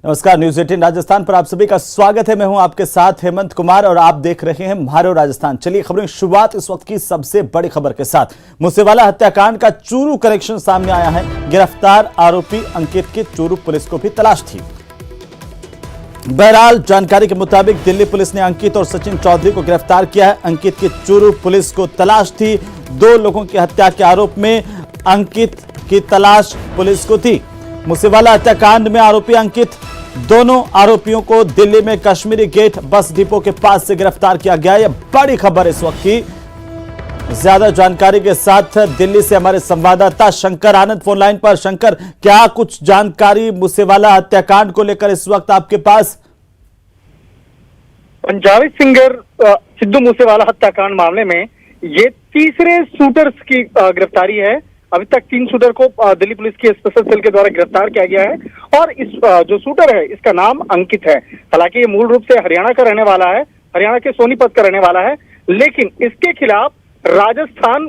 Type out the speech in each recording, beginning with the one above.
नमस्कार, न्यूज 18 राजस्थान पर आप सभी का स्वागत है। मैं हूं आपके साथ हेमंत कुमार और आप देख रहे हैं म्हारो राजस्थान। चलिए खबरें शुरुआत इस वक्त की सबसे बड़ी खबर के साथ। मूसेवाला हत्याकांड का चूरू कनेक्शन सामने आया है। गिरफ्तार आरोपी अंकित की चूरू पुलिस को भी तलाश थी। बहरहाल जानकारी के मुताबिक दिल्ली पुलिस ने अंकित और सचिन चौधरी को गिरफ्तार किया है। अंकित की चूरू पुलिस को तलाश थी। 2 लोगों की हत्या के आरोप में अंकित की तलाश पुलिस को थी। मूसेवाला हत्याकांड में आरोपी अंकित, दोनों आरोपियों को दिल्ली में कश्मीरी गेट बस डिपो के पास से गिरफ्तार किया गया। यह बड़ी खबर इस वक्त की। ज्यादा जानकारी के साथ दिल्ली से हमारे संवाददाता शंकर आनंद फोन लाइन पर। शंकर, क्या कुछ जानकारी मूसेवाला हत्याकांड को लेकर इस वक्त आपके पास? पंजाबी सिंगर सिद्धू मूसेवाला हत्याकांड मामले में ये तीसरे शूटर्स की गिरफ्तारी है। अभी तक 3 शूटर को दिल्ली पुलिस की स्पेशल सेल के द्वारा गिरफ्तार किया गया है और इस जो शूटर है इसका नाम अंकित है। हालांकि ये मूल रूप से हरियाणा का रहने वाला है, हरियाणा के सोनीपत का रहने वाला है, लेकिन इसके खिलाफ राजस्थान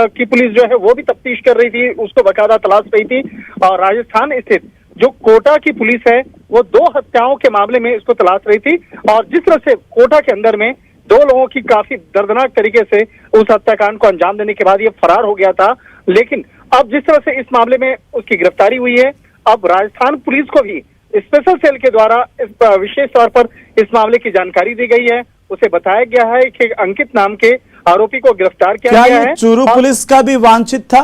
की पुलिस जो है वो भी तफ्तीश कर रही थी, उसको बकायदा तलाश रही थी। और राजस्थान स्थित जो कोटा की पुलिस है वो 2 हत्याओं के मामले में इसको तलाश रही थी। और जिस तरह से कोटा के अंदर में 2 लोगों की काफी दर्दनाक तरीके से उस हत्याकांड को अंजाम देने के बाद ये फरार हो गया था, लेकिन अब जिस तरह से इस मामले में उसकी गिरफ्तारी हुई है, अब राजस्थान पुलिस को भी स्पेशल सेल के द्वारा इस विशेष तौर पर इस मामले की जानकारी दी गई है। उसे बताया गया है कि अंकित नाम के आरोपी को गिरफ्तार किया गया है। चूरू पुलिस का भी वांछित था?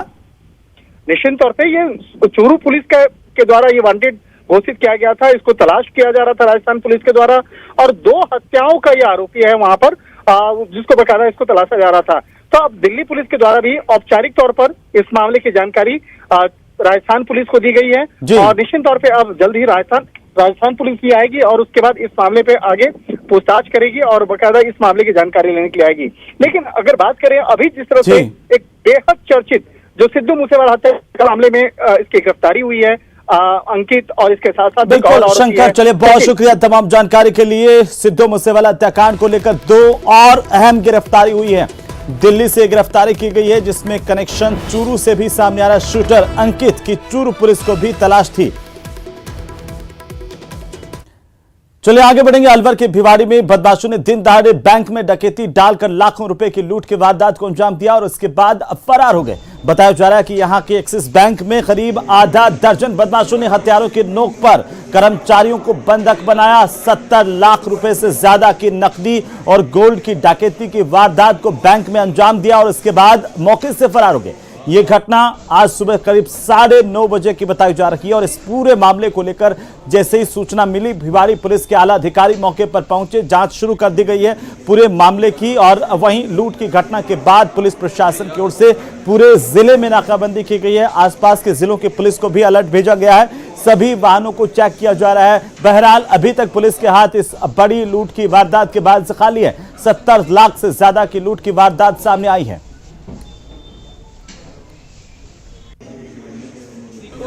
निश्चित तौर पे ये चूरू पुलिस के द्वारा ये वांटेड घोषित किया गया था। इसको तलाश किया जा रहा था राजस्थान पुलिस के द्वारा और 2 हत्याओं का ये आरोपी है वहां पर, जिसको बकायदा इसको तलाशा जा रहा था। तो अब दिल्ली पुलिस के द्वारा भी औपचारिक तौर पर इस मामले की जानकारी राजस्थान पुलिस को दी गई है और निश्चित तौर पे अब जल्द ही राजस्थान पुलिस भी आएगी और उसके बाद इस मामले पे आगे पूछताछ करेगी और बकायदा इस मामले की जानकारी लेने के लिए आएगी। लेकिन अगर बात करें अभी जिस तरह से एक बेहद चर्चित जो सिद्धू मूसेवाला हत्या मामले में इसकी गिरफ्तारी हुई है अंकित और इसके साथ साथ बिल्कुल शंकर, चलिए बहुत शुक्रिया तमाम जानकारी के लिए। सिद्धू मूसेवाला हत्याकांड को लेकर 2 और अहम गिरफ्तारी हुई है। दिल्ली से गिरफ्तारी की गई है जिसमें कनेक्शन चूरू से भी सामने आ रहा। शूटर अंकित की चूरू पुलिस को भी तलाश थी। चलिए आगे बढ़ेंगे। अलवर के भिवाड़ी में बदमाशों ने दिन दहाड़े बैंक में डकैती डालकर लाखों रुपए की लूट की वारदात को अंजाम दिया और उसके बाद फरार हो गए। बताया जा रहा है कि यहां के एक्सिस बैंक में करीब आधा दर्जन बदमाशों ने हथियारों की नोक पर कर्मचारियों को बंधक बनाया। 70 लाख रुपए से ज्यादा की नकदी और गोल्ड की डकैती की वारदात को बैंक में अंजाम दिया और इसके बाद मौके से फरार हो गए। ये घटना आज सुबह करीब 9:30 बजे की बताई जा रही है और इस पूरे मामले को लेकर जैसे ही सूचना मिली, भिवाड़ी पुलिस के आला अधिकारी मौके पर पहुंचे, जांच शुरू कर दी गई है पूरे मामले की। और वहीं लूट की घटना के बाद पुलिस प्रशासन की ओर से पूरे जिले में नाकाबंदी की गई है। आसपास के जिलों की पुलिस को भी अलर्ट भेजा गया है। सभी वाहनों को चेक किया जा रहा है। बहरहाल अभी तक पुलिस के हाथ इस बड़ी लूट की वारदात के बाद से खाली है। 70 लाख से ज्यादा की लूट की वारदात सामने आई है।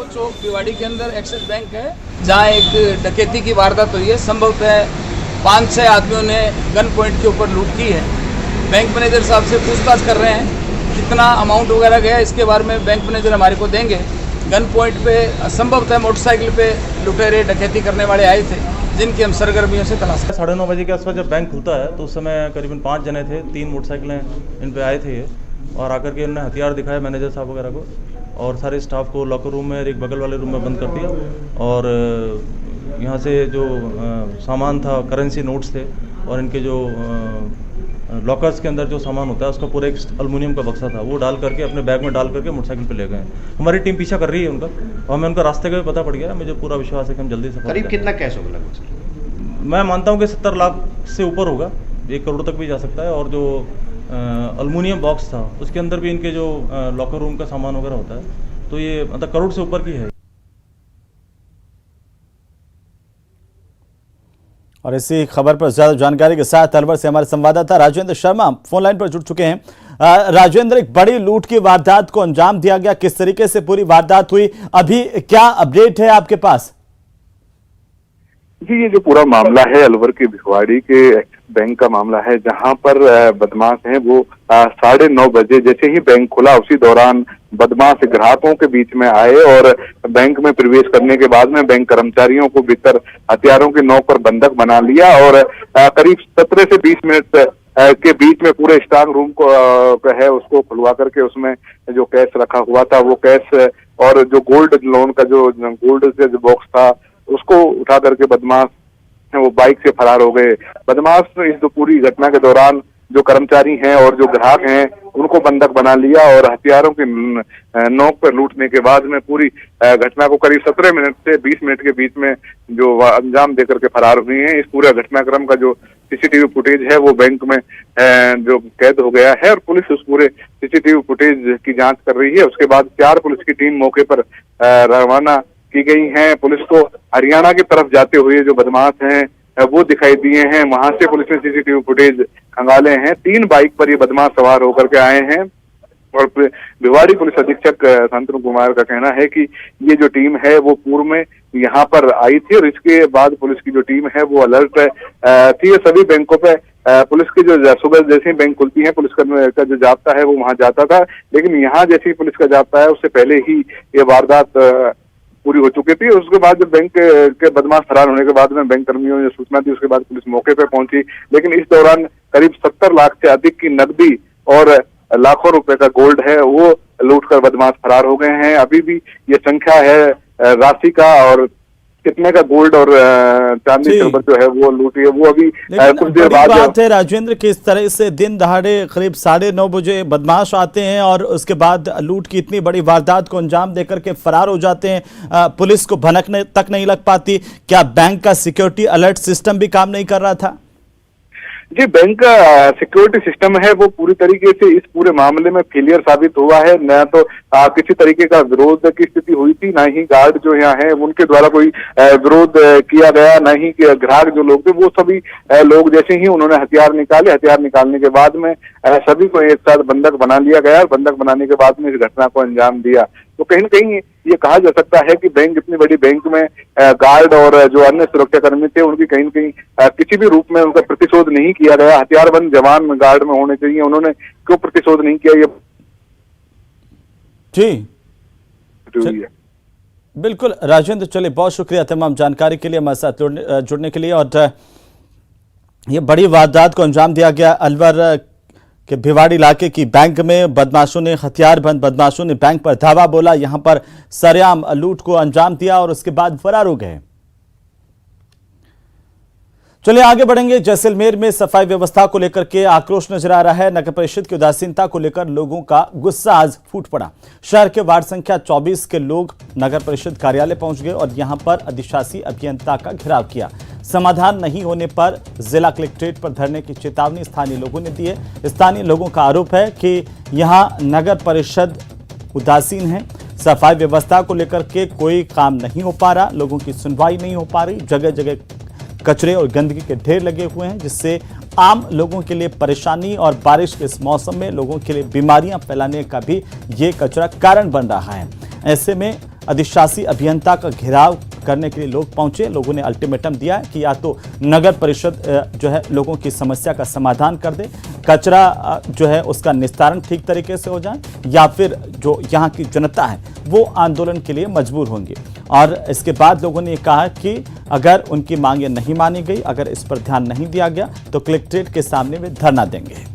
चौक भिवाड़ी के अंदर एक्सिस बैंक है जहां एक डकैती की वारदात हुई है। संभवतः 5-6 आदमियों ने गन पॉइंट के ऊपर लूट की है। बैंक मैनेजर साहब से पूछताछ कर रहे हैं कितना अमाउंट वगैरह गया, इसके बारे में बैंक मैनेजर हमारे को देंगे। गन पॉइंट पे संभवतः मोटरसाइकिल पे लुटेरे डकैती करने वाले आए थे जिनकी हम सरगर्मियों से तलाश। 9:30 बजे के आसपास जब बैंक खुलता है तो उस समय करीबन 5 जने थे, 3 मोटरसाइकिलें इन पे आए थे और आकर के उन्होंने हथियार दिखाए मैनेजर साहब वगैरह को और सारे स्टाफ को लॉकर रूम में, एक बगल वाले रूम में बंद कर दिया। और यहाँ से जो सामान था, करेंसी नोट्स थे और इनके जो लॉकर्स के अंदर जो सामान होता है उसका पूरा एक एल्युमिनियम का बक्सा था, वो डाल करके अपने बैग में डाल करके मोटरसाइकिल पे ले गए। हमारी टीम पीछा कर रही है उनका और हमें उनका रास्ते का भी पता पड़ गया। मुझे पूरा विश्वास है कि हम जल्दी से। करीब कितना कैश होगा लगभग? मैं मानता हूँ कि 70 लाख से ऊपर होगा, 1 करोड़ तक भी जा सकता है। और जो एल्युमिनियम बॉक्स था उसके अंदर भी इनके जो लॉकर रूम का सामान वगैरह होता है, तो ये मतलब करोड़ से ऊपर की है। और इसी खबर पर ज्यादा जानकारी के साथ अलवर से हमारे संवाददाता राजेंद्र शर्मा फोन लाइन पर जुड़ चुके हैं। राजेंद्र, एक बड़ी लूट की वारदात को अंजाम दिया गया, किस तरीके से पूरी वारदात हुई, अभी क्या अपडेट है आपके पास? जी, ये जो पूरा मामला है अलवर के भिवाड़ी के एक्सिस बैंक का मामला है, जहां पर बदमाश हैं वो 9:30 बजे जैसे ही बैंक खुला उसी दौरान बदमाश ग्राहकों के बीच में आए और बैंक में प्रवेश करने के बाद में बैंक कर्मचारियों को भीतर हथियारों की नोक पर बंधक बना लिया और करीब 17 से 20 मिनट के बीच में पूरे स्ट्रांग रूम को है उसको खुलवा करके उसमें जो कैश रखा हुआ था वो कैश और जो गोल्ड लोन का जो गोल्ड का जो बॉक्स था उसको उठा करके बदमाश वो बाइक से फरार हो गए। बदमाश इस पूरी घटना के दौरान जो कर्मचारी हैं और जो ग्राहक हैं उनको बंधक बना लिया और हथियारों की नोक पर लूटने के बाद में पूरी घटना को करीब 17 मिनट से 20 मिनट के बीच में जो अंजाम देकर के फरार हुए हैं। इस पूरे घटनाक्रम का जो सीसीटीवी फुटेज है वो बैंक में जो कैद हो गया है और पुलिस उस पूरे सीसीटीवी फुटेज की जांच कर रही है। उसके बाद 4 पुलिस की टीम मौके पर रवाना की गई है। पुलिस को हरियाणा की तरफ जाते हुए जो बदमाश हैं वो दिखाई दिए हैं। वहां से पुलिस ने सीसीटीवी फुटेज खंगाले हैं। 3 बाइक पर ये बदमाश सवार होकर के आए हैं और भिवाड़ी पुलिस अधीक्षक शांतनु कुमार का कहना है कि ये जो टीम है वो पूर्व में यहाँ पर आई थी और इसके बाद पुलिस की जो टीम है वो अलर्ट थी। सभी बैंकों पे पुलिस की जो सुबह जैसे ही बैंक खुलती है पुलिस का जो जाब्ता है वो वहां जाता था, लेकिन यहाँ जैसे ही पुलिस का जाब्ता है उससे पहले ही ये वारदात पूरी हो चुकी थी। उसके बाद जब बैंक के बदमाश फरार होने के बाद में बैंक कर्मियों ने सूचना दी, उसके बाद पुलिस मौके पर पहुंची, लेकिन इस दौरान करीब 70 लाख से अधिक की नकदी और लाखों रुपए का गोल्ड है वो लूटकर बदमाश फरार हो गए हैं। अभी भी ये संख्या है राशि का और कितने का गोल्ड और चांदी सिल्वर जो है वो लूटी है वो अभी कुछ देर बाद बात है। राजेंद्र, किस तरह से दिन दहाड़े करीब 9:30 बजे बदमाश आते हैं और उसके बाद लूट की इतनी बड़ी वारदात को अंजाम देकर के फरार हो जाते हैं, पुलिस को भनक तक नहीं लग पाती। क्या बैंक का सिक्योरिटी अलर्ट सिस्टम भी काम नहीं कर रहा था? जी, बैंक का सिक्योरिटी सिस्टम है वो पूरी तरीके से इस पूरे मामले में फेलियर साबित हुआ है। न तो किसी तरीके का विरोध की स्थिति हुई थी, ना ही गार्ड जो यहाँ है उनके द्वारा कोई विरोध किया गया, ना ही ग्राहक जो लोग थे वो सभी लोग जैसे ही उन्होंने हथियार निकाले, हथियार निकालने के बाद में सभी को एक साथ बंधक बना लिया गया और बंधक बनाने के बाद में इस घटना को अंजाम दिया। तो कहीं न कहीं ये कहा जा सकता है कि बैंक, इतनी बड़ी बैंक में गार्ड और जो अन्य सुरक्षा कर्मी थे उनकी कहीं न कहीं किसी भी रूप में उनका प्रतिशोध नहीं किया गया। हथियारबंद जवान गार्ड में होने चाहिए, उन्होंने क्यों प्रतिशोध नहीं किया? ये जी बिल्कुल राजेंद्र, चलिए बहुत शुक्रिया तमाम जानकारी के लिए, हमारे साथ जुड़ने के लिए। और ये बड़ी वारदात को अंजाम दिया गया अलवर के भिवाड़ी इलाके की बैंक में। बदमाशों ने, हथियारबंद बदमाशों ने बैंक पर धावा बोला, यहां पर सरेआम लूट को अंजाम दिया और उसके बाद फरार हो गए। चलिए आगे बढ़ेंगे। जैसलमेर में सफाई व्यवस्था को लेकर के आक्रोश नजर आ रहा है। नगर परिषद की उदासीनता को लेकर लोगों का गुस्सा आज फूट पड़ा। शहर के वार्ड संख्या 24 के लोग नगर परिषद कार्यालय पहुंच गए और यहां पर अधिशासी अभियंता का घेराव किया। समाधान नहीं होने पर जिला कलेक्ट्रेट पर धरने की चेतावनी स्थानीय लोगों ने दी है। स्थानीय लोगों का आरोप है कि यहां नगर परिषद उदासीन है, सफाई व्यवस्था को लेकर के कोई काम नहीं हो पा रहा, लोगों की सुनवाई नहीं हो पा रही, जगह जगह कचरे और गंदगी के ढेर लगे हुए हैं जिससे आम लोगों के लिए परेशानी और बारिश के इस मौसम में लोगों के लिए बीमारियां फैलाने का भी ये कचरा कारण बन रहा है। ऐसे में अधिशासी अभियंता का घेराव करने के लिए लोग पहुंचे। लोगों ने अल्टीमेटम दिया कि या तो नगर परिषद जो है लोगों की समस्या का समाधान कर दे, कचरा जो है उसका निस्तारण ठीक तरीके से हो जाए, या फिर जो यहाँ की जनता है वो आंदोलन के लिए मजबूर होंगे। और इसके बाद लोगों ने कहा कि अगर उनकी मांगें नहीं मानी गई, अगर इस पर ध्यान नहीं दिया गया तो कलेक्ट्रेट के सामने वे धरना देंगे।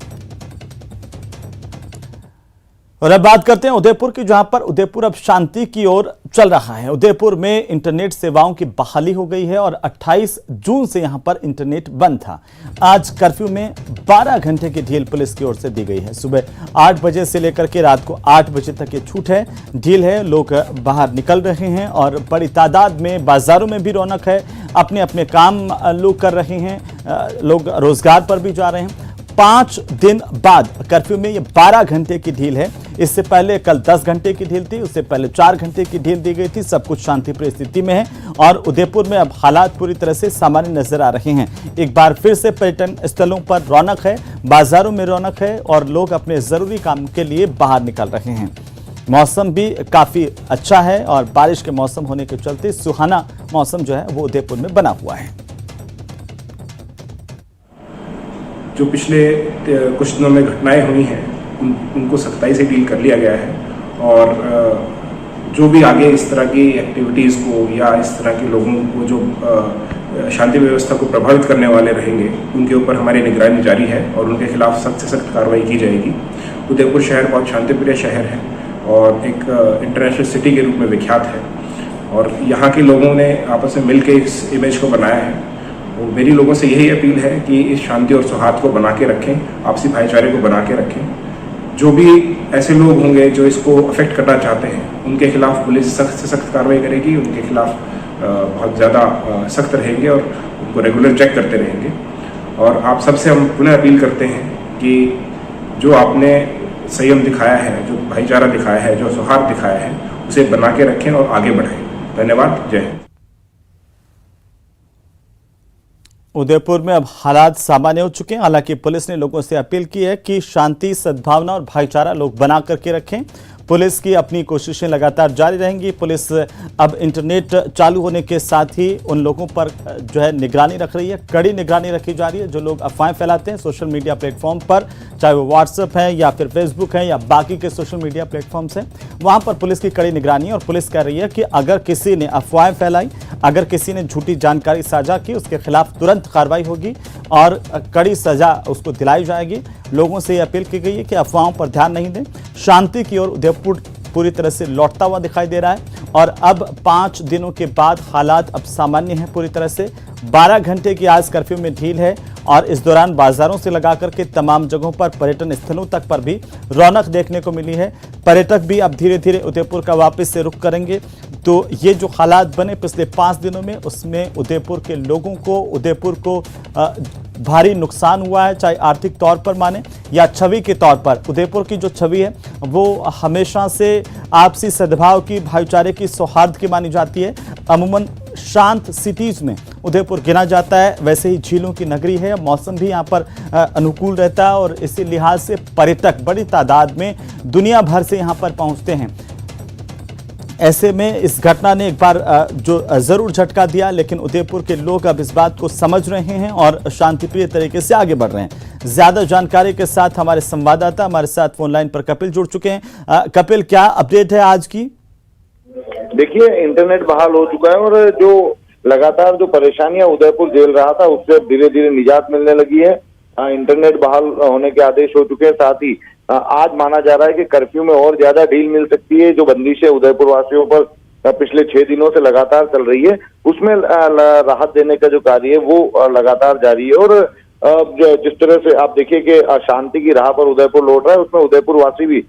और अब बात करते हैं उदयपुर की, जहां पर उदयपुर अब शांति की ओर चल रहा है। उदयपुर में इंटरनेट सेवाओं की बहाली हो गई है और 28 जून से यहां पर इंटरनेट बंद था। आज कर्फ्यू में 12 घंटे की ढील पुलिस की ओर से दी गई है। सुबह 8 बजे से लेकर के रात को 8 बजे तक ये छूट है, ढील है। लोग बाहर निकल रहे हैं और बड़ी तादाद में बाजारों में भी रौनक है। अपने अपने काम लोग कर रहे हैं, लोग रोजगार पर भी जा रहे हैं। 5 दिन बाद कर्फ्यू में ये 12 घंटे की ढील है। इससे पहले कल 10 घंटे की ढील थी, उससे पहले 4 घंटे की ढील दी गई थी। सब कुछ शांतिप्रिय स्थिति में है और उदयपुर में अब हालात पूरी तरह से सामान्य नजर आ रहे हैं। एक बार फिर से पर्यटन स्थलों पर रौनक है, बाजारों में रौनक है और लोग अपने जरूरी काम के लिए बाहर निकल रहे हैं। मौसम भी काफी अच्छा है और बारिश के मौसम होने के चलते सुहाना मौसम जो है वो उदयपुर में बना हुआ है। जो पिछले कुछ दिनों में घटनाएं हुई हैं उनको सख्ताई से डील कर लिया गया है और जो भी आगे इस तरह की एक्टिविटीज़ को या इस तरह के लोगों को जो शांति व्यवस्था को प्रभावित करने वाले रहेंगे उनके ऊपर हमारी निगरानी जारी है और उनके खिलाफ सख्त से सख्त कार्रवाई की जाएगी। उदयपुर शहर बहुत शांतिप्रिय शहर है और एक इंटरनेशनल सिटी के रूप में विख्यात है और यहाँ के लोगों ने आपस में मिलकर इस इमेज को बनाया है। और मेरी लोगों से यही अपील है कि इस शांति और सौहार्द को बना के रखें, आपसी भाईचारे को बना के रखें। जो भी ऐसे लोग होंगे जो इसको अफेक्ट करना चाहते हैं उनके खिलाफ पुलिस सख्त से सख्त कार्रवाई करेगी, उनके खिलाफ बहुत ज़्यादा सख्त रहेंगे और उनको रेगुलर चेक करते रहेंगे। और आप सबसे हम पुनः अपील करते हैं कि जो आपने संयम दिखाया है, जो भाईचारा दिखाया है, जो सौहार्द दिखाया है, उसे बना के रखें और आगे बढ़ें। धन्यवाद। जय हिंद। उदयपुर में अब हालात सामान्य हो चुके हैं। हालांकि पुलिस ने लोगों से अपील की है कि शांति, सद्भावना और भाईचारा लोग बना करके रखें। पुलिस की अपनी कोशिशें लगातार जारी रहेंगी। पुलिस अब इंटरनेट चालू होने के साथ ही उन लोगों पर जो है निगरानी रख रही है, कड़ी निगरानी रखी जा रही है जो लोग अफवाहें फैलाते हैं सोशल मीडिया प्लेटफॉर्म पर, चाहे वो व्हाट्सएप है या फिर फेसबुक है या बाकी के सोशल मीडिया प्लेटफॉर्म्स हैं, वहां पर पुलिस की कड़ी निगरानी है। और पुलिस कह रही है कि अगर किसी ने अफवाहें फैलाई, अगर किसी ने झूठी जानकारी साझा की, उसके खिलाफ तुरंत कार्रवाई होगी और कड़ी सजा उसको दिलाई जाएगी। लोगों से यह अपील की गई है कि अफवाहों पर ध्यान नहीं दें। शांति की ओर उदयपुर पूरी तरह से लौटता हुआ दिखाई दे रहा है और अब 5 दिनों के बाद हालात अब सामान्य हैं पूरी तरह से। 12 घंटे की आज कर्फ्यू में ढील है और इस दौरान बाजारों से लगा करके तमाम जगहों पर, पर्यटन स्थलों तक पर भी रौनक देखने को मिली है। पर्यटक भी अब धीरे धीरे उदयपुर का वापस से रुख करेंगे। तो ये जो हालात बने पिछले 5 दिनों में, उसमें उदयपुर के लोगों को, उदयपुर को भारी नुकसान हुआ है, चाहे आर्थिक तौर पर माने या छवि के तौर पर। उदयपुर की जो छवि है वो हमेशा से आपसी सद्भाव की, भाईचारे की, सौहार्द की मानी जाती है। अमूमन शांत सिटीज में उदयपुर गिना जाता है। वैसे ही झीलों की नगरी है, मौसम भी यहाँ पर अनुकूल रहता है और इसी लिहाज से पर्यटक बड़ी तादाद में दुनिया भर से यहाँ पर पहुँचते हैं। ऐसे में इस घटना ने एक बार जो जरूर झटका दिया, लेकिन उदयपुर के लोग अब इस बात को समझ रहे हैं और शांतिप्रिय तरीके से आगे बढ़ रहे हैं। ज्यादा जानकारी के साथ हमारे संवाददाता हमारे साथ फोन लाइन पर कपिल जुड़ चुके हैं। कपिल, क्या अपडेट है आज की? देखिए, इंटरनेट बहाल हो चुका है और जो लगातार जो परेशानियां उदयपुर झेल रहा था उससे धीरे धीरे निजात मिलने लगी है। इंटरनेट बहाल होने के आदेश हो चुके हैं। साथ ही आज माना जा रहा है कि कर्फ्यू में और ज्यादा ढील मिल सकती है। जो बंदिशें उदयपुर वासियों पर पिछले 6 दिनों से लगातार चल रही है उसमें राहत देने का जो कार्य है वो लगातार जारी है। और जिस तरह से आप देखिए कि शांति की राह पर उदयपुर लौट रहा है, उसमें उदयपुर वासी भी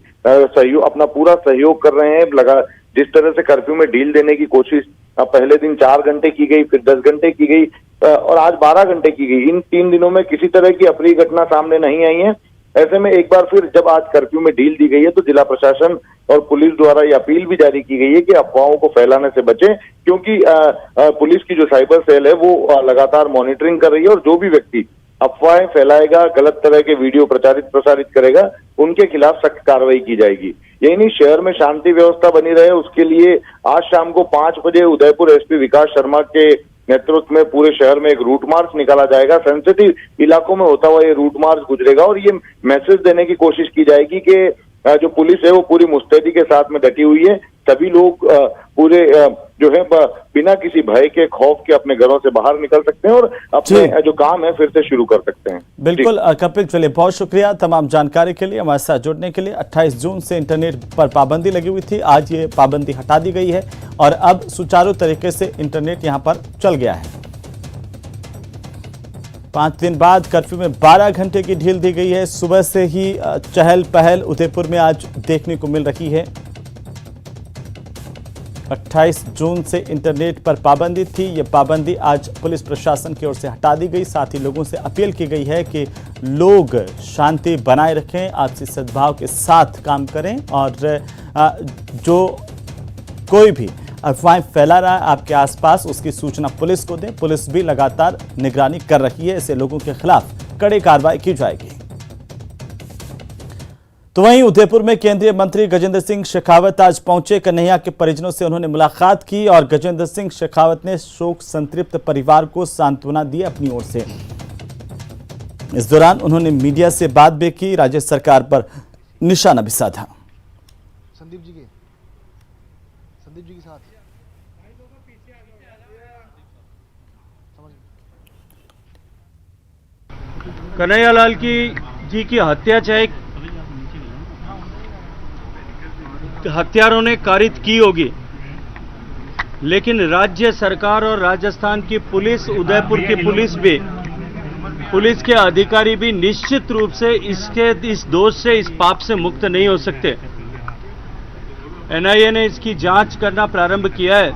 अपना पूरा सहयोग कर रहे हैं। जिस तरह से कर्फ्यू में ढील देने की कोशिश पहले दिन 4 घंटे की गई, फिर 10 घंटे की गई और आज 12 घंटे की गई। इन 3 दिनों में किसी तरह की अप्रिय घटना सामने नहीं आई है। ऐसे में एक बार फिर जब आज कर्फ्यू में ढील दी गई है तो जिला प्रशासन और पुलिस द्वारा ये अपील भी जारी की गई है कि अफवाहों को फैलाने से बचें, क्योंकि पुलिस की जो साइबर सेल है वो लगातार मॉनिटरिंग कर रही है और जो भी व्यक्ति अफवाहें फैलाएगा, गलत तरह के वीडियो प्रसारित करेगा, उनके खिलाफ सख्त कार्रवाई की जाएगी। यही नहीं, शहर में शांति व्यवस्था बनी रहे उसके लिए आज शाम को 5 बजे उदयपुर एसपी विकास शर्मा के नेतृत्व में पूरे शहर में एक रूट मार्च निकाला जाएगा। सेंसिटिव इलाकों में होता हुआ ये रूट मार्च गुजरेगा और ये मैसेज देने की कोशिश की जाएगी कि जो पुलिस है वो पूरी मुस्तैदी के साथ में डटी हुई है। सभी लोग पूरे जो है बिना किसी भय के, खौफ के अपने घरों से बाहर निकल सकते हैं और अपने जो काम है फिर से शुरू कर सकते हैं। बिल्कुल कपिल, चलिए बहुत शुक्रिया तमाम जानकारी के लिए, हमारे साथ जुड़ने के लिए। 28 जून से इंटरनेट पर पाबंदी लगी हुई थी, आज ये पाबंदी हटा दी गई है और अब सुचारू तरीके से इंटरनेट यहाँ पर चल गया है। 5 दिन बाद कर्फ्यू में 12 घंटे की ढील दी गई है। सुबह से ही चहल पहल उदयपुर में आज देखने को मिल रही है। 28 जून से इंटरनेट पर पाबंदी थी, ये पाबंदी आज पुलिस प्रशासन की ओर से हटा दी गई। साथ ही लोगों से अपील की गई है कि लोग शांति बनाए रखें, आपसी सद्भाव के साथ काम करें और जो कोई भी अफवाहें फैला रहा है आपके आसपास उसकी सूचना पुलिस को दें। पुलिस भी लगातार निगरानी कर रही है, ऐसे लोगों के खिलाफ कड़ी कार्रवाई की जाएगी। तो वहीं उदयपुर में केंद्रीय मंत्री गजेंद्र सिंह शेखावत आज पहुंचे। कन्हैया के परिजनों से उन्होंने मुलाकात की और गजेंद्र सिंह शेखावत ने शोक संतृप्त परिवार को सांत्वना दी अपनी ओर से। इस दौरान उन्होंने मीडिया से बात भी की, राज्य सरकार पर निशाना भी साधा। संदीप जी के साथ कन्हैयालाल जी की हत्या चाहे हत्यारों ने कारित की होगी, लेकिन राज्य सरकार और राजस्थान की पुलिस, उदयपुर की पुलिस के अधिकारी भी निश्चित रूप से इस दोष से, इस पाप से मुक्त नहीं हो सकते। एनआईए ने इसकी जांच करना प्रारंभ किया है।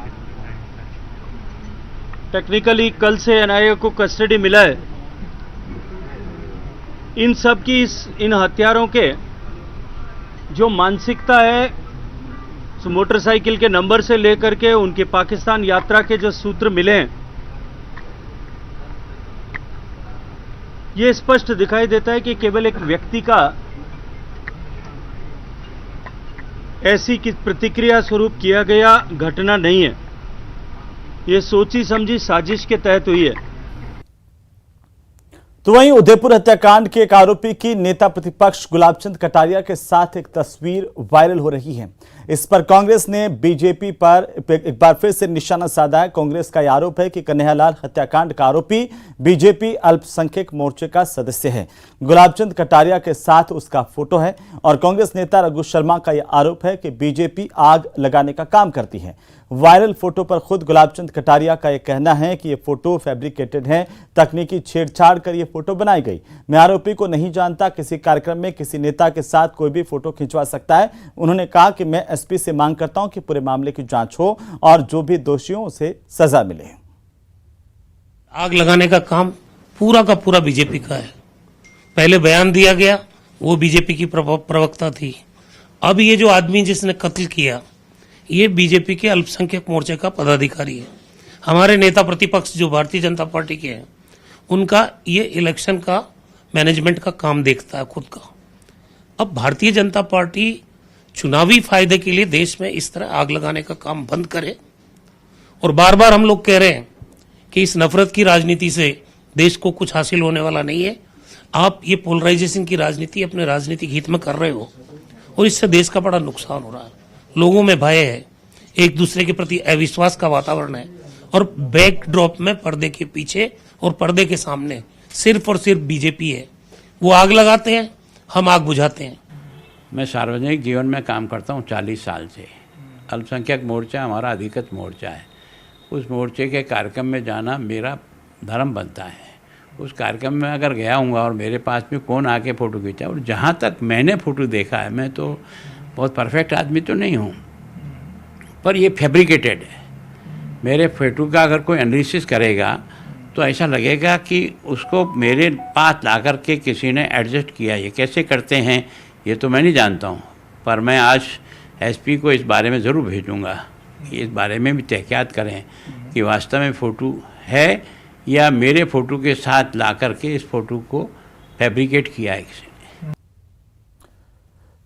टेक्निकली कल से एनआईए को कस्टडी मिला है। इन सब की इन हत्यारों के जो मानसिकता है, मोटरसाइकिल के नंबर से लेकर के उनकी पाकिस्तान यात्रा के जो सूत्र मिले हैं, ये स्पष्ट दिखाई देता है कि केवल एक व्यक्ति का ऐसी की प्रतिक्रिया स्वरूप किया गया घटना नहीं है। ये सोची समझी साजिश के तहत हुई है। तो वहीं उदयपुर हत्याकांड के एक आरोपी की नेता प्रतिपक्ष गुलाबचंद कटारिया के साथ एक तस्वीर वायरल हो रही है। इस पर कांग्रेस ने बीजेपी पर एक बार फिर से निशाना साधा है। कांग्रेस का आरोप है कि कन्हैयालाल हत्याकांड का आरोपी बीजेपी अल्पसंख्यक मोर्चे का सदस्य है। गुलाबचंद कटारिया के साथ उसका फोटो है और कांग्रेस नेता रघु शर्मा का यह आरोप है कि बीजेपी आग लगाने का काम करती है। वायरल फोटो पर खुद गुलाबचंद कटारिया का यह कहना है कि ये फोटो फैब्रिकेटेड है, तकनीकी छेड़छाड़ कर ये फोटो बनाई गई। मैं आरोपी को नहीं जानता, किसी कार्यक्रम में किसी नेता के साथ कोई भी फोटो खिंचवा सकता है। उन्होंने कहा कि मैं एसपी से मांग करता हूं कि पूरे मामले की जांच हो और जो भी दोषी हो उसे सजा मिले। आग लगाने का काम पूरा का पूरा बीजेपी का है। पहले बयान दिया गया, वो बीजेपी की प्रवक्ता थी। अब ये जो आदमी जिसने कत्ल किया, ये बीजेपी के अल्पसंख्यक मोर्चे का पदाधिकारी है। हमारे नेता प्रतिपक्ष जो भारतीय जनता पार्टी के हैं, उनका ये इलेक्शन का मैनेजमेंट का काम देखता है खुद का। अब भारतीय जनता पार्टी चुनावी फायदे के लिए देश में इस तरह आग लगाने का काम बंद करे। और बार बार हम लोग कह रहे हैं कि इस नफरत की राजनीति से देश को कुछ हासिल होने वाला नहीं है। आप ये पोलराइजेशन की राजनीति अपने राजनीतिक हित में कर रहे हो और इससे देश का बड़ा नुकसान हो रहा है। लोगों में भय है, एक दूसरे के प्रति अविश्वास का वातावरण है और बैकड्रॉप में पर्दे के पीछे और पर्दे के सामने सिर्फ और सिर्फ बीजेपी है। वो आग लगाते हैं, हम आग बुझाते हैं। मैं सार्वजनिक जीवन में काम करता हूं 40 साल से। अल्पसंख्यक मोर्चा हमारा अधिकृत मोर्चा है। उस मोर्चे के कार्यक्रम में जाना मेरा धर्म बनता है। उस कार्यक्रम में अगर गया हूँगा और मेरे पास में कौन आके फ़ोटो खींचा, और जहाँ तक मैंने फ़ोटो देखा है, मैं तो बहुत परफेक्ट आदमी तो नहीं हूँ, पर ये फैब्रिकेटेड है। मेरे फोटो का अगर कोई एनालिसिस करेगा तो ऐसा लगेगा कि उसको मेरे पास ला कर के किसी ने एडजस्ट किया। ये कैसे करते हैं ये तो मैं नहीं जानता हूँ, पर मैं आज एसपी को इस बारे में ज़रूर भेजूँगा। इस बारे में भी तहक़ीक़ात करें कि वास्तव में फ़ोटो है या मेरे फ़ोटो के साथ ला कर के इस फ़ोटो को फैब्रिकेट किया है किसी ने।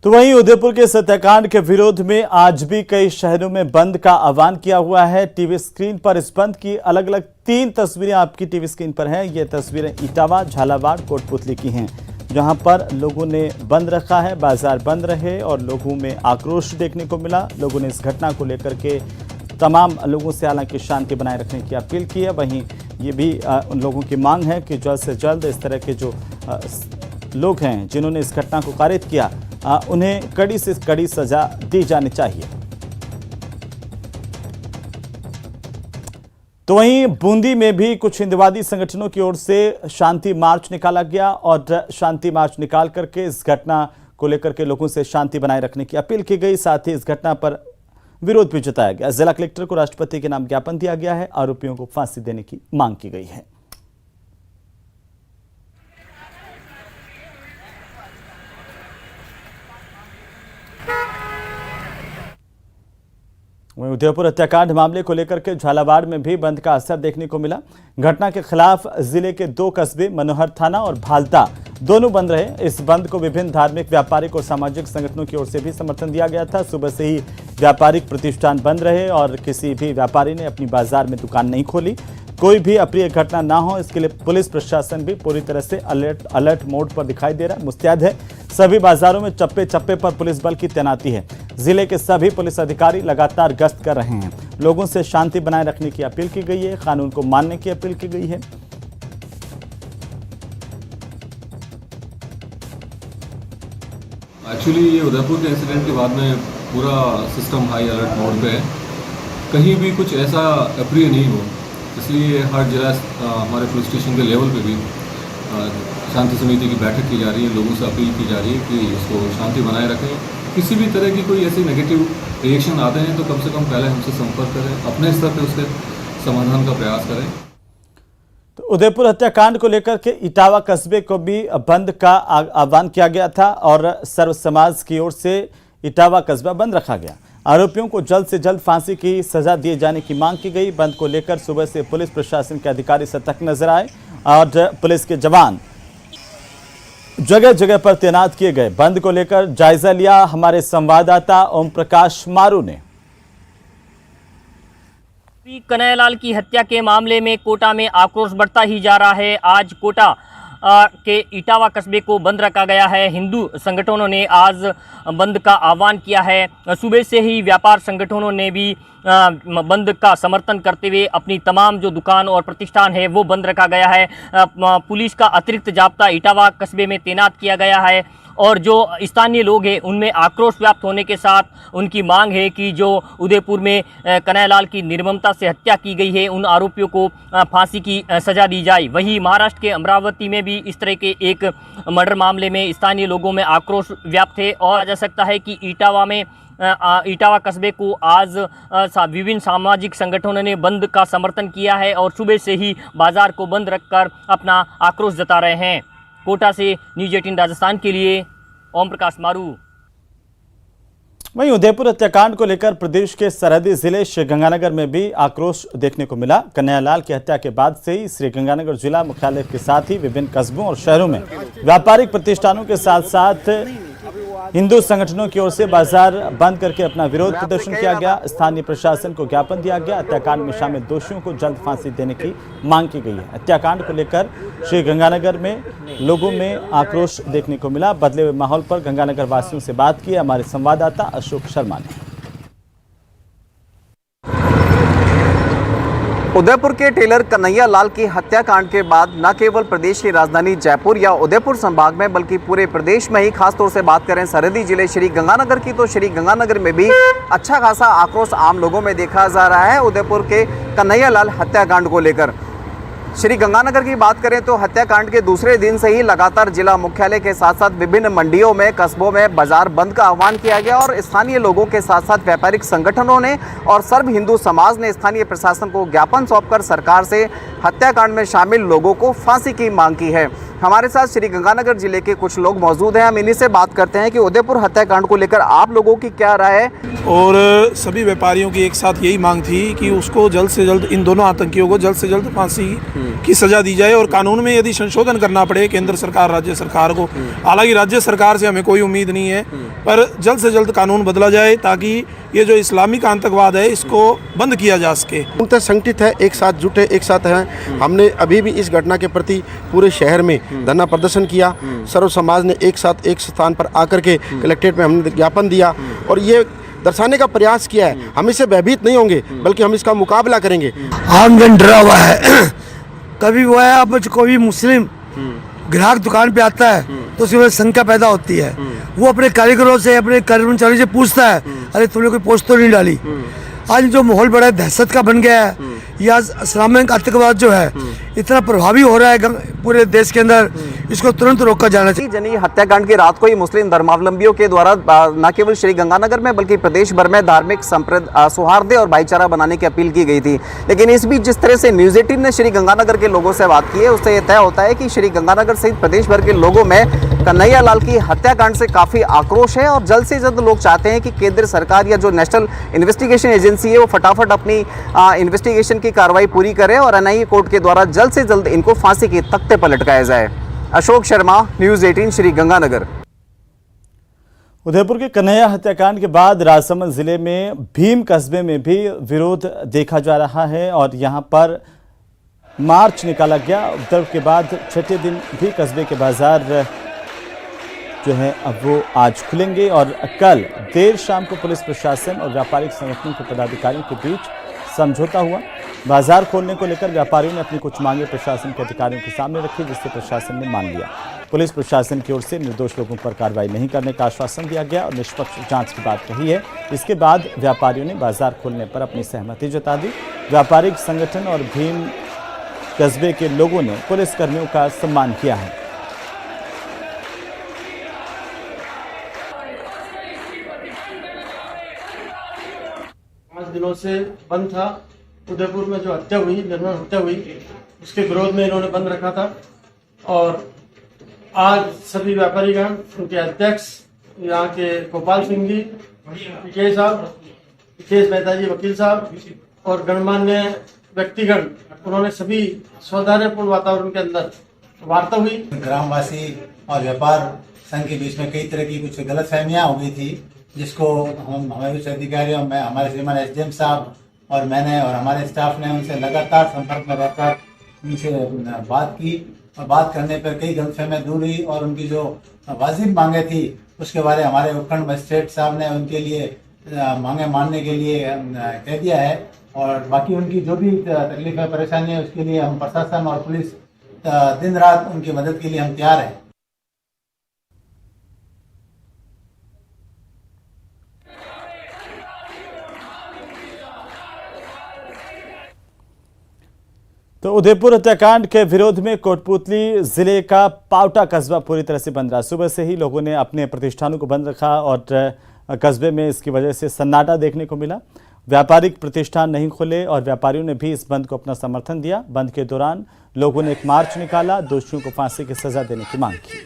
तो वहीं उदयपुर के हत्याकांड के विरोध में आज भी कई शहरों में बंद का आह्वान किया हुआ है। टीवी स्क्रीन पर इस बंद की अलग अलग 3 तस्वीरें आपकी टीवी स्क्रीन पर हैं। ये तस्वीरें इटावा, झालावाड़, कोटपुतली की हैं, जहां पर लोगों ने बंद रखा है, बाजार बंद रहे और लोगों में आक्रोश देखने को मिला। लोगों ने इस घटना को लेकर के तमाम लोगों से हालांकि शांति बनाए रखने की अपील की है। वहीं ये भी उन लोगों की मांग है कि जल्द से जल्द इस तरह के जो लोग हैं जिन्होंने इस घटना को कारित किया, उन्हें कड़ी से कड़ी सजा दी जानी चाहिए। तो वहीं बूंदी में भी कुछ हिंदवादी संगठनों की ओर से शांति मार्च निकाला गया और शांति मार्च निकाल करके इस घटना को लेकर के लोगों से शांति बनाए रखने की अपील की गई। साथ ही इस घटना पर विरोध भी जताया गया। जिला कलेक्टर को राष्ट्रपति के नाम ज्ञापन दिया गया है। आरोपियों को फांसी देने की मांग की गई है। वहीं उदयपुर हत्याकांड मामले को लेकर के झालावाड़ में भी बंद का असर देखने को मिला। घटना के खिलाफ जिले के 2 कस्बे मनोहर थाना और भालता दोनों बंद रहे। इस बंद को विभिन्न धार्मिक, व्यापारिक और सामाजिक संगठनों की ओर से भी समर्थन दिया गया था। सुबह से ही व्यापारिक प्रतिष्ठान बंद रहे और किसी भी व्यापारी ने अपनी बाजार में दुकान नहीं खोली। कोई भी अप्रिय घटना ना हो, इसके लिए पुलिस प्रशासन भी पूरी तरह से अलर्ट मोड पर दिखाई दे रहा है, मुस्तैद है। सभी बाजारों में चप्पे चप्पे पर पुलिस बल की तैनाती है। जिले के सभी पुलिस अधिकारी लगातार गश्त कर रहे हैं। लोगों से शांति बनाए रखने की अपील की गई है, कानून को मानने की अपील की गई है। एक्चुअली ये उदयपुर के इंसिडेंट के बाद में पूरा सिस्टम हाई अलर्ट मोड पे है, कहीं भी कुछ ऐसा अप्रिय नहीं हो, इसलिए हर जिला हमारे पुलिस स्टेशन के लेवल पे भी शांति समिति की बैठक की जा रही है। लोगों से अपील की जा रही है कि इसको शांति बनाए रखें। किसी भी तरह की कोई ऐसी नेगेटिव रिएक्शन आते हैं तो कम से कम पहले हमसे संपर्क करें, अपने स्तर पर उसके समाधान का प्रयास करें। तो उदयपुर हत्याकांड को लेकर के इटावा कस्बे को भी बंद का आह्वान किया गया था और सर्व समाज की ओर से इटावा कस्बा बंद रखा गया। आरोपियों को जल्द से जल्द फांसी की सजा दिए जाने की मांग की गई। बंद को लेकर सुबह से पुलिस प्रशासन के अधिकारी सतर्क नजर आए और पुलिस के जवान जगह जगह पर तैनात किए गए। बंद को लेकर जायजा लिया हमारे संवाददाता ओम प्रकाश मारू ने। कन्हैयालाल की हत्या के मामले में कोटा में आक्रोश बढ़ता ही जा रहा है। आज कोटा के इटावा कस्बे को बंद रखा गया है। हिंदू संगठनों ने आज बंद का आह्वान किया है। सुबह से ही व्यापार संगठनों ने भी बंद का समर्थन करते हुए अपनी तमाम जो दुकान और प्रतिष्ठान है वो बंद रखा गया है। पुलिस का अतिरिक्त जाब्ता इटावा कस्बे में तैनात किया गया है और जो स्थानीय लोग हैं उनमें आक्रोश व्याप्त होने के साथ उनकी मांग है कि जो उदयपुर में कन्हैयालाल की निर्ममता से हत्या की गई है उन आरोपियों को फांसी की सजा दी जाए। वहीं महाराष्ट्र के अमरावती में भी इस तरह के एक मर्डर मामले में स्थानीय लोगों में आक्रोश व्याप्त है और जा सकता है कि इटावा कस्बे को आज विभिन्न सामाजिक संगठनों ने बंद का समर्थन किया है और सुबह से ही बाजार को बंद रखकर अपना आक्रोश जता रहे हैं। कोटा से न्यूज़ 18 राजस्थान के लिए ओम प्रकाश मारू। वहीं उदयपुर हत्याकांड को लेकर प्रदेश के सरहदी जिले श्रीगंगानगर में भी आक्रोश देखने को मिला। कन्हैयालाल की हत्या के बाद से ही श्रीगंगानगर जिला मुख्यालय के साथ ही विभिन्न कस्बों और शहरों में व्यापारिक प्रतिष्ठानों के साथ साथ हिंदू संगठनों की ओर से बाजार बंद करके अपना विरोध प्रदर्शन किया गया। स्थानीय प्रशासन को ज्ञापन दिया गया। हत्याकांड में शामिल दोषियों को जल्द फांसी देने की मांग की गई है। हत्याकांड को लेकर श्रीगंगानगर में लोगों में आक्रोश देखने को मिला। बदले हुए माहौल पर गंगानगर वासियों से बात की हमारे संवाददाता अशोक शर्मा ने। उदयपुर के टेलर कन्हैयालाल की हत्याकांड के बाद न केवल प्रदेश की राजधानी जयपुर या उदयपुर संभाग में बल्कि पूरे प्रदेश में ही खासतौर से बात करें सरहदी जिले श्रीगंगानगर की तो श्रीगंगानगर में भी अच्छा खासा आक्रोश आम लोगों में देखा जा रहा है उदयपुर के कन्हैयालाल हत्याकांड को लेकर। श्रीगंगानगर की बात करें तो हत्याकांड के दूसरे दिन से ही लगातार जिला मुख्यालय के साथ साथ विभिन्न मंडियों में कस्बों में बाजार बंद का आह्वान किया गया और स्थानीय लोगों के साथ साथ व्यापारिक संगठनों ने और सर्व हिंदू समाज ने स्थानीय प्रशासन को ज्ञापन सौंपकर सरकार से हत्याकांड में शामिल लोगों को फांसी की मांग की है। हमारे साथ श्रीगंगानगर जिले के कुछ लोग मौजूद हैं। हम इन्हीं से बात करते हैं कि उदयपुर हत्याकांड को लेकर आप लोगों की क्या राय है। और सभी व्यापारियों की एक साथ यही मांग थी कि उसको जल्द से जल्द इन दोनों आतंकियों को जल्द से जल्द फांसी की सजा दी जाए और कानून में यदि संशोधन करना पड़े केंद्र सरकार राज्य सरकार को, हालांकि राज्य सरकार से हमें कोई उम्मीद नहीं है, पर जल्द से जल्द कानून बदला जाए ताकि ये जो इस्लामिक आतंकवाद है इसको बंद किया जा सके। संगठित है, एक साथ जुटे, एक साथ हैं। हमने अभी भी इस घटना के प्रति पूरे शहर में धरना प्रदर्शन किया। सर्व समाज ने एक साथ एक स्थान पर आकर के कलेक्ट्रेट में हमने ज्ञापन दिया और ये दर्शाने का प्रयास किया है हम इससे भयभीत नहीं होंगे बल्कि हम इसका मुकाबला करेंगे। आमजन डरा हुआ है। कभी वो है अब कोई मुस्लिम ग्राहक दुकान पे आता है तो उसकी वजह शंका पैदा होती है। वो अपने कारीगरों से अपने कर्मचारी से पूछता है अरे तुमने कोई पोस्ट तो नहीं डाली। आज जो माहौल बड़ा दहशत का बन गया है या इस्लामिक आतंकवाद जो है इतना प्रभावी हो रहा है पूरे देश के अंदर, इसको तुरंत रोका जाना चाहिए। जनी हत्याकांड की रात को ही मुस्लिम धर्मावलंबियों के द्वारा न केवल श्रीगंगानगर में बल्कि प्रदेश भर में धार्मिक सौहार्द और भाईचारा बनाने की अपील की गई थी। लेकिन इस बीच जिस तरह से न्यूज़ 18 ने श्रीगंगानगर के लोगों से बात की है उससे यह तय होता है कि श्रीगंगानगर सहित प्रदेश भर के लोगों में कन्हैयालाल की हत्याकांड से काफ़ी आक्रोश है और जल्द से जल्द लोग चाहते हैं कि केंद्र सरकार या जो नेशनल इन्वेस्टिगेशन एजेंसी है वो फटाफट अपनी इन्वेस्टिगेशन की कार्रवाई पूरी करे और एनआईए कोर्ट के द्वारा जल्द से जल्द इनको फांसी के तख्ते पर लटकाया जाए। अशोक शर्मा, न्यूज़ 18 श्रीगंगानगर। उदयपुर के कन्हैया हत्याकांड के बाद राजसमंद जिले में भीम कस्बे में भी विरोध देखा जा रहा है और यहां पर मार्च निकाला गया। उपद्रव के बाद छठे दिन भी कस्बे के बाजार जो है अब वो आज खुलेंगे और कल देर शाम को पुलिस प्रशासन और व्यापारिक संगठनों के पदाधिकारियों के बीच समझौता हुआ। बाजार खोलने को लेकर व्यापारियों ने अपनी कुछ मांगे प्रशासन के अधिकारियों के सामने रखी, जिससे प्रशासन ने मान लिया। पुलिस प्रशासन की ओर से निर्दोष लोगों पर कार्रवाई नहीं करने का आश्वासन दिया गया और निष्पक्ष जांच की बात कही है। इसके बाद व्यापारियों ने बाजार खोलने पर अपनी सहमति जता दी। व्यापारिक संगठन और भीम कस्बे के लोगों ने पुलिसकर्मियों का सम्मान किया है। दिनों से बंद था। उदयपुर में जो हत्या हुई, निर्मम हत्या हुई, उसके विरोध में इन्होंने बंद रखा था और आज सभी व्यापारीगण, उनके अध्यक्ष यहाँ के गोपाल सिंह जी, विकेश साहब, विकेश मेहता जी वकील साहब और गणमान्य व्यक्तिगण, उन्होंने सभी सौहार्दपूर्ण वातावरण के अंदर वार्ता हुई। ग्रामवासी और व्यापार संघ के बीच में कई तरह की कुछ गलतफहमियां हो गई थी, जिसको हम हमारे उच्च अधिकारियों में हमारे श्रीमान एसडीएम साहब और मैंने और हमारे स्टाफ ने उनसे लगातार संपर्क में रहकर उनसे बात की और बात करने पर कई गलतफहमियां दूर हुई और उनकी जो वाजिब मांगे थी उसके बारे हमारे उपखंड मजिस्ट्रेट साहब ने उनके लिए मांगे मानने के लिए कह दिया है और बाकी उनकी जो भी तकलीफ है, परेशानी है, उसके लिए हम प्रशासन और पुलिस दिन रात उनकी मदद के लिए हम तैयार हैं। तो उदयपुर हत्याकांड के विरोध में कोटपूतली जिले का पावटा कस्बा पूरी तरह से बंद रहा। सुबह से ही लोगों ने अपने प्रतिष्ठानों को बंद रखा और कस्बे में इसकी वजह से सन्नाटा देखने को मिला। व्यापारिक प्रतिष्ठान नहीं खुले और व्यापारियों ने भी इस बंद को अपना समर्थन दिया। बंद के दौरान लोगों ने एक मार्च निकाला, दोषियों को फांसी की सजा देने की मांग की।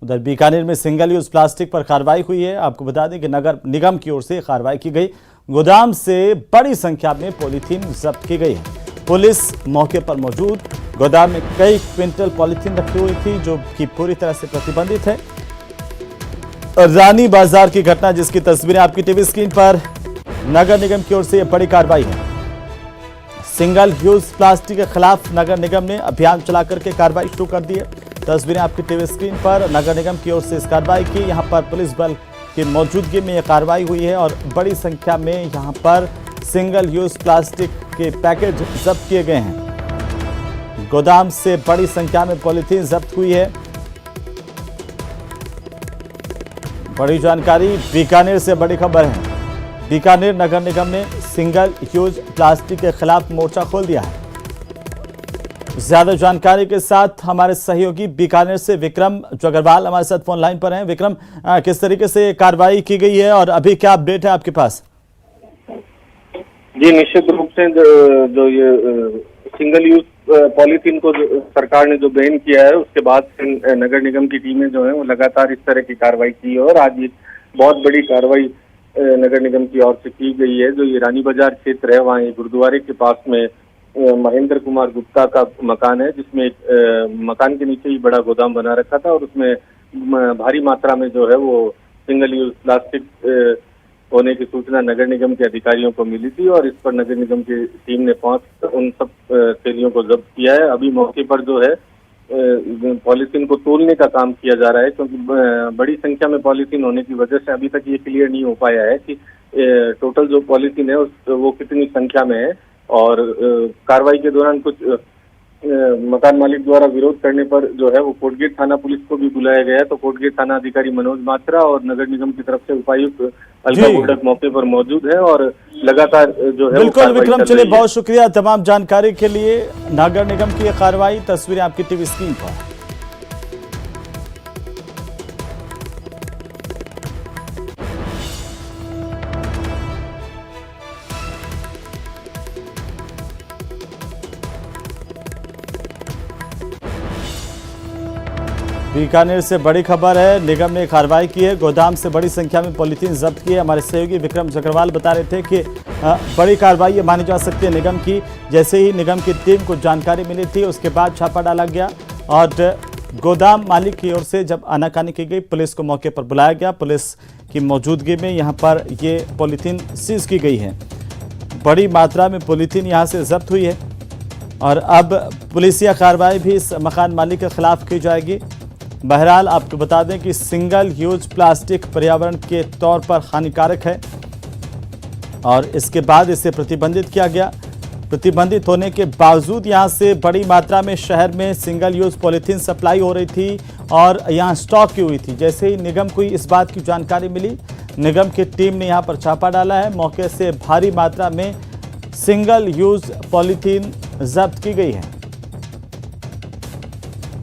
उधर बीकानेर में सिंगल यूज प्लास्टिक पर कार्रवाई हुई है। आपको बता दें कि नगर निगम की ओर से कार्रवाई की गई। गोदाम से बड़ी संख्या में पॉलीथीन जब्त की गई है। पुलिस मौके पर मौजूद। गोदाम में कई क्विंटल पॉलीथीन रखी हुई थी जो कि पूरी तरह से प्रतिबंधित है। रानी बाजार की घटना जिसकी तस्वीरें आपकी टीवी स्क्रीन पर। नगर निगम की ओर से यह बड़ी कार्रवाई है। सिंगल यूज प्लास्टिक के खिलाफ नगर निगम ने अभियान चला करके कार्रवाई शुरू कर दी है। तस्वीरें आपकी टीवी स्क्रीन पर। नगर निगम की ओर से इस कार्रवाई की। यहां पर पुलिस बल की मौजूदगी में यह कार्रवाई हुई है और बड़ी संख्या में यहां पर सिंगल यूज प्लास्टिक के पैकेट जब्त किए गए हैं। गोदाम से बड़ी संख्या में पॉलीथीन जब्त हुई है। बड़ी जानकारी बीकानेर से बड़ी खबर है। बीकानेर नगर निगम ने सिंगल यूज प्लास्टिक के खिलाफ मोर्चा खोल दिया है। ज्यादा जानकारी के साथ हमारे सहयोगी बीकानेर से विक्रम जो अग्रवाल हमारे साथ फोन लाइन पर हैं। विक्रम, किस तरीके से कार्रवाई की गई है और अभी क्या अपडेट है आपके पास? जी, निश्चित रूप से जो ये सिंगल यूज पॉलीथीन को सरकार ने जो बैन किया है उसके बाद नगर निगम की टीमें जो है वो लगातार इस तरह की कार्रवाई की है और आज ये बहुत बड़ी कार्रवाई नगर निगम की ओर से की गई है। जो ये रानी बाजार क्षेत्र है वहाँ गुरुद्वारे के पास में महेंद्र कुमार गुप्ता का मकान है, जिसमें एक मकान के नीचे ही बड़ा गोदाम बना रखा था और उसमें भारी मात्रा में जो है वो सिंगल यूज प्लास्टिक होने की सूचना नगर निगम के अधिकारियों को मिली थी और इस पर नगर निगम की टीम ने पहुंच उन सब थैलियों को जब्त किया है। अभी मौके पर जो है पॉलीथीन को तोलने का काम किया जा रहा है, क्योंकि बड़ी संख्या में पॉलीथीन होने की वजह से अभी तक ये क्लियर नहीं हो पाया है कि टोटल जो पॉलीथीन है वो कितनी संख्या में है। और कार्रवाई के दौरान कुछ मकान मालिक द्वारा विरोध करने पर जो है वो कोटगेट थाना पुलिस को भी बुलाया गया है। तो कोटगेट थाना अधिकारी मनोज मात्रा और नगर निगम की तरफ से उपायुक्त अलका बोडक मौके पर मौजूद है और लगातार जो है बिल्कुल विक्रम, चलिए बहुत शुक्रिया तमाम जानकारी के लिए। नगर निगम की यह कार्रवाई तस्वीरें आपकी टीवी स्क्रीन पर। बीकानेर से बड़ी खबर है। निगम ने कार्रवाई की है। गोदाम से बड़ी संख्या में पॉलीथीन जब्त की है। हमारे सहयोगी विक्रम जगरवाल बता रहे थे कि बड़ी कार्रवाई ये मानी जा सकती है निगम की। जैसे ही निगम की टीम को जानकारी मिली थी उसके बाद छापा डाला गया और गोदाम मालिक की ओर से जब आनाकानी की गई पुलिस को मौके पर बुलाया गया। पुलिस की मौजूदगी में यहाँ पर ये पॉलीथीन सीज की गई है। बड़ी मात्रा में पॉलीथीन यहां से जब्त हुई है और अब पुलिसिया कार्रवाई भी इस मकान मालिक के खिलाफ की जाएगी। बहरहाल आपको बता दें कि सिंगल यूज प्लास्टिक पर्यावरण के तौर पर हानिकारक है और इसके बाद इसे प्रतिबंधित किया गया। प्रतिबंधित होने के बावजूद यहां से बड़ी मात्रा में शहर में सिंगल यूज पॉलीथीन सप्लाई हो रही थी और यहां स्टॉक की हुई थी। जैसे ही निगम को इस बात की जानकारी मिली, निगम की टीम ने यहां पर छापा डाला है। मौके से भारी मात्रा में सिंगल यूज पॉलीथीन जब्त की गई है।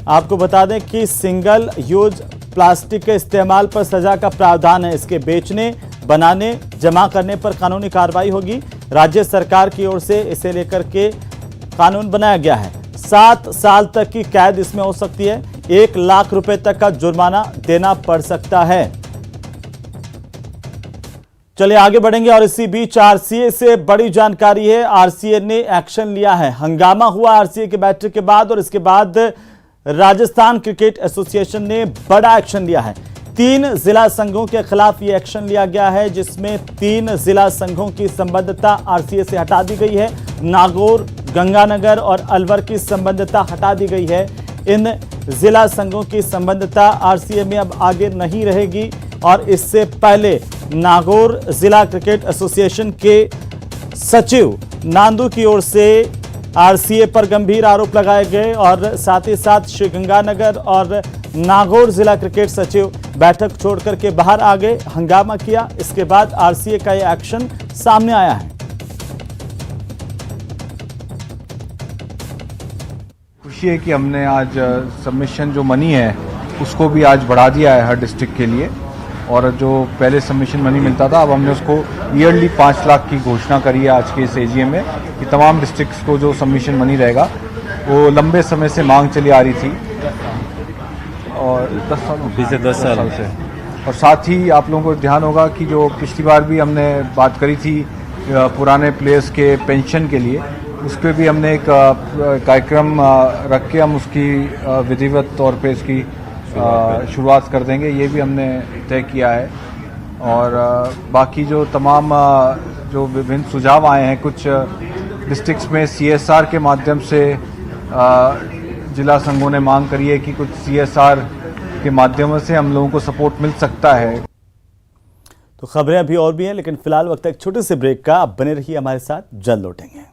आपको बता दें कि सिंगल यूज प्लास्टिक के इस्तेमाल पर सजा का प्रावधान है। इसके बेचने, बनाने, जमा करने पर कानूनी कार्रवाई होगी। राज्य सरकार की ओर से इसे लेकर के कानून बनाया गया है। 7 साल तक की कैद इसमें हो सकती है। 1 लाख रुपए तक का जुर्माना देना पड़ सकता है। चलिए आगे बढ़ेंगे और इसी बीच आरसीए से बड़ी जानकारी है। आरसीए ने एक्शन लिया है। हंगामा हुआ आरसीए की बैठक के बाद और इसके बाद राजस्थान क्रिकेट एसोसिएशन ने बड़ा एक्शन लिया है। 3 जिला संघों के खिलाफ ये एक्शन लिया गया है, जिसमें 3 जिला संघों की संबद्धता आरसीए से हटा दी गई है। नागौर, गंगानगर और अलवर की संबद्धता हटा दी गई है। इन जिला संघों की संबद्धता आरसीए में अब आगे नहीं रहेगी और इससे पहले नागौर जिला क्रिकेट एसोसिएशन के सचिव नांदू की ओर से आरसीए पर गंभीर आरोप लगाए गए और साथ ही साथ श्रीगंगानगर और नागौर जिला क्रिकेट सचिव बैठक छोड़कर के बाहर आ गए, हंगामा किया। इसके बाद आरसीए का यह एक्शन सामने आया है। खुशी है कि हमने आज सबमिशन जो मनी है उसको भी आज बढ़ा दिया है हर डिस्ट्रिक्ट के लिए, और जो पहले सबमिशन मनी मिलता था अब हमने उसको ईयरली 5 लाख की घोषणा करी है आज के इस एजीएम में कि तमाम डिस्ट्रिक्ट्स को जो सबमिशन मनी रहेगा वो लंबे समय से मांग चली आ रही थी और 10 साल से। और साथ ही आप लोगों को ध्यान होगा कि जो पिछली बार भी हमने बात करी थी पुराने प्लेयर्स के पेंशन के लिए, उस पर भी हमने एक कार्यक्रम रख के हम उसकी विधिवत तौर पे इसकी शुरुआत कर देंगे, ये भी हमने तय किया है। और बाकी जो तमाम जो विभिन्न सुझाव आए हैं, कुछ डिस्ट्रिक्ट्स में सीएसआर के माध्यम से जिला संघों ने मांग करी है कि कुछ सीएसआर के माध्यम से हम लोगों को सपोर्ट मिल सकता है। तो खबरें अभी और भी हैं, लेकिन फिलहाल वक्त एक छोटे से ब्रेक का। आप बने रहिए हमारे साथ, जल्द लौटेंगे।